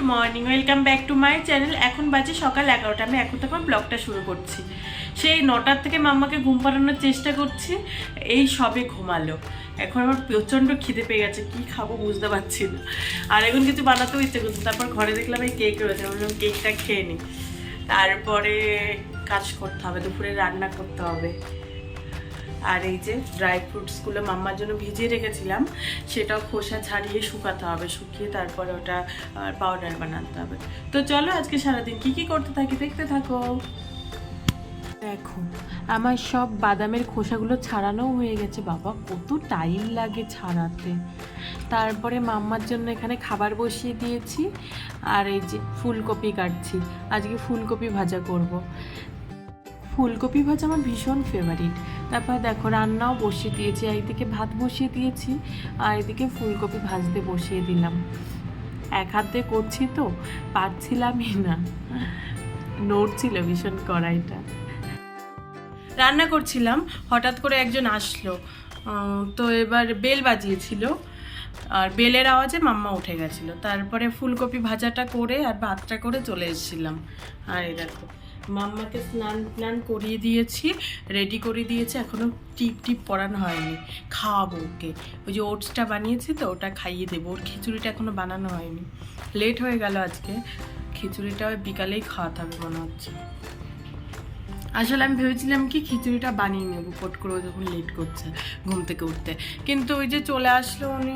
Morning, welcome back to my channel. এখন বাজে সকাল 11টা। আমি এখন তখন ব্লগটা শুরু করছি। সেই 9টার থেকে মাম্মাকে ঘুম পাড়ানোর চেষ্টা করছি, এই সবে ঘুমালো। এখন আমার প্রচণ্ড খিদে পেয়ে গেছে, কি খাবো বুঝতে পারছি না। আর এখন কিছু বানাতেও ইচ্ছে করছে। তারপর ঘরে দেখলাম এই কেক রয়েছে, বললাম কেকটা খেয়ে নিই, তারপরে কাজ করতে হবে, দুপুরে রান্না করতে হবে। আর এই যে ড্রাই ফ্রুটসগুলো মাম্মার জন্য ভিজিয়ে রেখেছিলাম, সেটাও খোসা ছাড়িয়ে শুকাতে হবে, শুকিয়ে তারপরে ওটা পাউডার বানাতে হবে। তো চলো আজকে সারাদিন কি কি করতে থাকি দেখতে থাকো। দেখো আমার সব বাদামের খোসাগুলো ছাড়ানো হয়ে গেছে। বাবা কত টাইম লাগে ছাড়াতে। তারপরে মাম্মার জন্য এখানে খাবার বসিয়ে দিয়েছি। আর এই যে ফুলকপি কাটছি, আজকে ফুলকপি ভাজা করব। ফুলকপি ভাজা আমার ভীষণ ফেভারিট। তারপর দেখো রান্নাও বসিয়ে দিয়েছি, এইদিকে ভাত বসিয়ে দিয়েছি আর এদিকে ফুলকপি ভাজতে বসিয়ে দিলাম। এক হাত দিয়ে করছি তো পারছিলামই না, নড়ছিল ভীষণ কড়াইটা। রান্না করছিলাম, হঠাৎ করে একজন আসলো, তো এবার বেল বাজিয়েছিল, আর বেলের আওয়াজে মাম্মা উঠে গেছিলো। তারপরে ফুলকপি ভাজাটা করে আর ভাতটা করে চলে এসেছিলাম। আর এই দেখো মাম্মাকে স্নান করিয়ে দিয়েছি, রেডি করে দিয়েছি, এখনও টিপ পরানো হয়নি। খাওয়াবো ওকে, ওই যে ওটসটা বানিয়েছি তো ওটা খাইয়ে দেবো। ওর খিচুড়িটা এখনও বানানো হয়নি, লেট হয়ে গেল আজকে। খিচুড়িটা ওই বিকালেই খাওয়াতে হবে মনে হচ্ছে। আসলে আমি ভেবেছিলাম কি খিচুড়িটা বানিয়ে নেবো পট করে, যখন লেট করছে ঘুম থেকে উঠতে, কিন্তু ওই যে চলে আসলো উনি,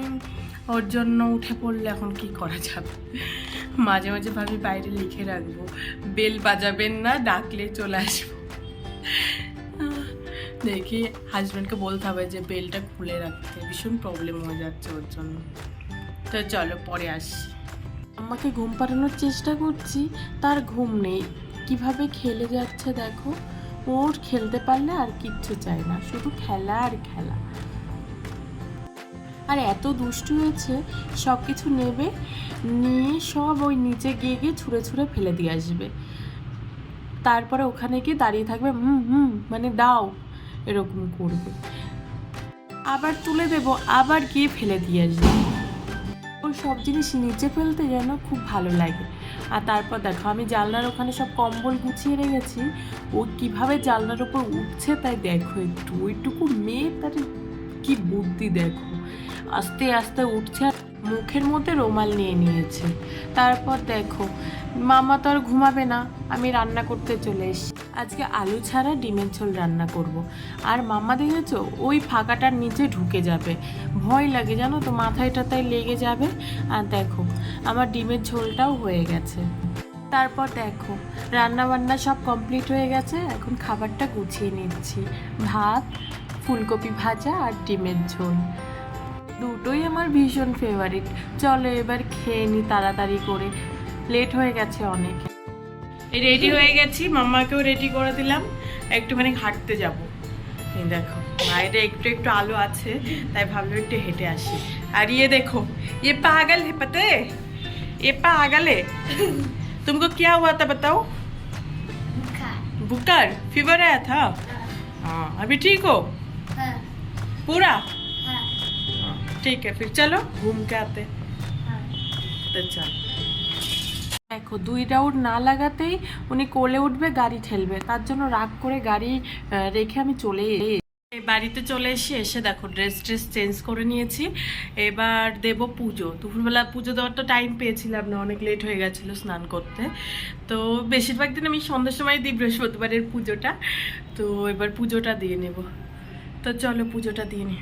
ওর জন্য উঠে পড়লে এখন কি করা যাবে। মাঝে মাঝে ভাবি বাইরে লিখে রাখবো, বেল বাজাবেন না, ডাকলে চলে আসবো। দেখি হাজব্যান্ডকে বলতে হবে যে বেলটা খুলে রাখতে, ভীষণ প্রবলেম হয়ে যাচ্ছে ওর জন্য। তো চলো পরে আসি। আমাকে ঘুম পাড়ানোর চেষ্টা করছি, তার ঘুম নেই, কিভাবে খেলে যাচ্ছে দেখো। ওর খেলতে পারলে আর কিচ্ছু চাই না, শুধু খেলা আর খেলা। আর এত দুষ্টু হয়েছে, সব কিছু নেবে, নিয়ে সব ওই নিচে গিয়ে গিয়ে ছুঁড়ে ছুঁড়ে ফেলে দিয়ে আসবে। তারপরে ওখানে গিয়ে দাঁড়িয়ে থাকবে, মানে দাও, এরকম করবে। আবার তুলে দেবো, আবার গিয়ে ফেলে দিয়ে আসবে। ওর সব জিনিস নিচে ফেলতে যেন খুব ভালো লাগে। আর তারপর দেখো আমি জানলার ওখানে সব কম্বল গুছিয়ে রেখেছি, ও কিভাবে জানলার ওপর উঠছে তাই দেখো। একটু ওইটুকু মেয়ে, তার কি বুদ্ধি দেখো, আস্তে আস্তে উঠছে, মুখের মধ্যে রুমাল নিয়ে নিয়েছে। তারপর দেখো মামা তো আর ঘুমাবে না, আমি রান্না করতে চলে এসেছি। আজকে আলু ছাড়া ডিমের ঝোল রান্না করব। আর মাম্মা দেখেছো ওই ফাঁকাটার নিচে ঢুকে যাবে, ভয় লাগে জানো তো, মাথায় টাথায় লেগে যাবে। আর দেখো আমার ডিমের ঝোলটাও হয়ে গেছে। তারপর দেখো রান্না বান্না সব কমপ্লিট হয়ে গেছে, এখন খাবারটা গুছিয়ে নিচ্ছি। ভাত, ফুলকপি ভাজা আর ডিমের ঝোল, দুটোই আমার ভীষণ ফেভারিট। চলো এবার খেয়ে নি তাড়াতাড়ি করে, লেট হয়ে গেছে অনেক। রেডি হয়ে গেছি, মাম্মাকেও রেডি করে দিলাম, একটুখানি হাঁটতে যাব। এই দেখো বাইরে একটু একটু আলো আছে, তাই ভাবলাম একটু হেঁটে আসি। আর ये देखो ये पागल है पता है, ये पागल है। तुमको क्या हुआ था बताओ? बुखार, फीवर आया था? हाँ अभी ठीक हो पूरा? ठीक है फिर चलो घूम के आते। तो चल দেখো 2 রাউন্ড না লাগাতেই উনি কোলে উঠবে, গাড়ি ঠেলবে, তার জন্য রাগ করে গাড়ি রেখে আমি চলে বাড়িতে চলে এসে দেখো ড্রেস চেঞ্জ করে নিয়েছি। এবার দেব পুজো। দুপুরবেলা পুজো দেওয়ার তো টাইম পেয়েছিলাম না, অনেক লেট হয়ে গেছিলো স্নান করতে। তো বেশিরভাগ দিন আমি সন্ধ্যার সময় দিই বৃহস্পতিবারের পুজোটা, তো এবার পুজোটা দিয়ে নেব। তো চলো পুজোটা দিয়ে নিই।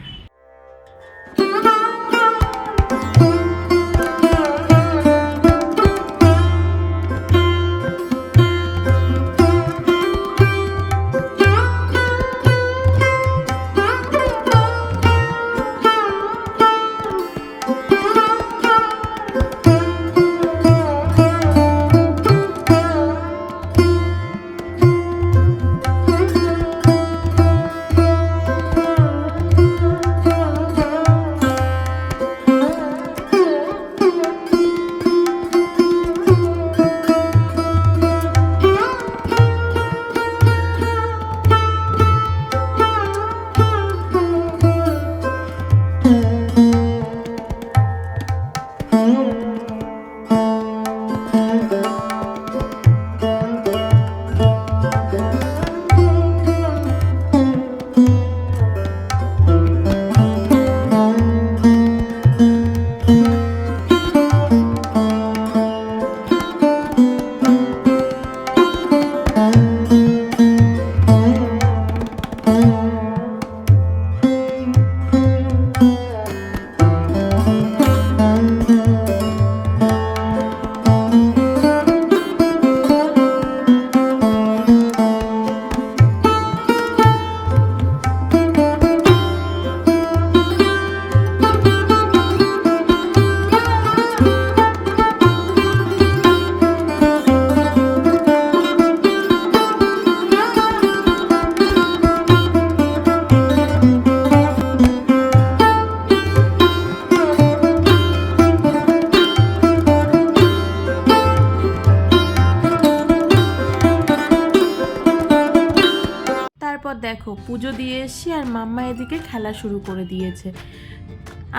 তারপর দেখো পুজো দিয়ে এসছি আর মাম্মা এদিকে খেলা শুরু করে দিয়েছে।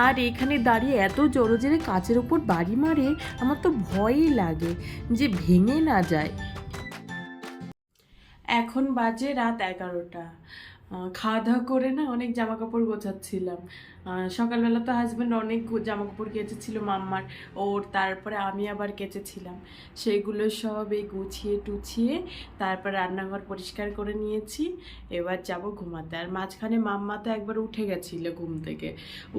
আর এখানে দাঁড়িয়ে এত জোরে জোরে কাচের উপর বাড়ি মারে, আমার তো ভয়ই লাগে যে ভেঙে না যায়। এখন বাজে রাত 11টা। খাওয়া দাওয়া করে না অনেক জামা কাপড় গোছাচ্ছিলাম। সকালবেলা তো হাজব্যান্ড অনেক জামা কাপড় কেচেছিল মাম্মার, ওর, তারপরে আমি আবার কেচেছিলাম। সেইগুলো সব এই গুছিয়ে টুছিয়ে তারপর রান্নাঘর পরিষ্কার করে নিয়েছি। এবার যাব ঘুমাতে। আর মাঝখানে মাম্মা তো একবার উঠে গেছিলো ঘুম থেকে,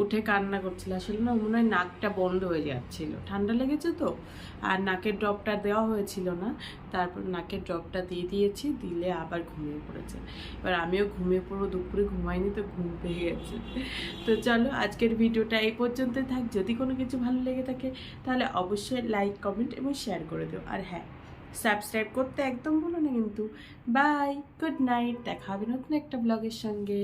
উঠে কান্না করছিল। আসলে না মনে হয় নাকটা বন্ধ হয়ে যাচ্ছিল, ঠান্ডা লেগেছে তো, আর নাকের ড্রপটা দেওয়া হয়েছিল না। তারপর নাকের ড্রপটা দিয়ে দিয়েছি, দিলে আবার ঘুমিয়ে পড়েছে। এবার আমিও ঘুমিয়ে পড়বো, দুপুরে ঘুমাইনি তো ঘুম পেয়ে গেছে। তো চলো আজকের ভিডিওটা এই পর্যন্তই থাক। যদি কোনো কিছু ভালো লেগে থাকে তাহলে অবশ্যই লাইক, কমেন্ট এবং শেয়ার করে দিও। আর হ্যাঁ, সাবস্ক্রাইব করতে একদম ভুলো না কিন্তু। বাই, গুড নাইট, দেখা হবে নতুন একটা ব্লগের সঙ্গে।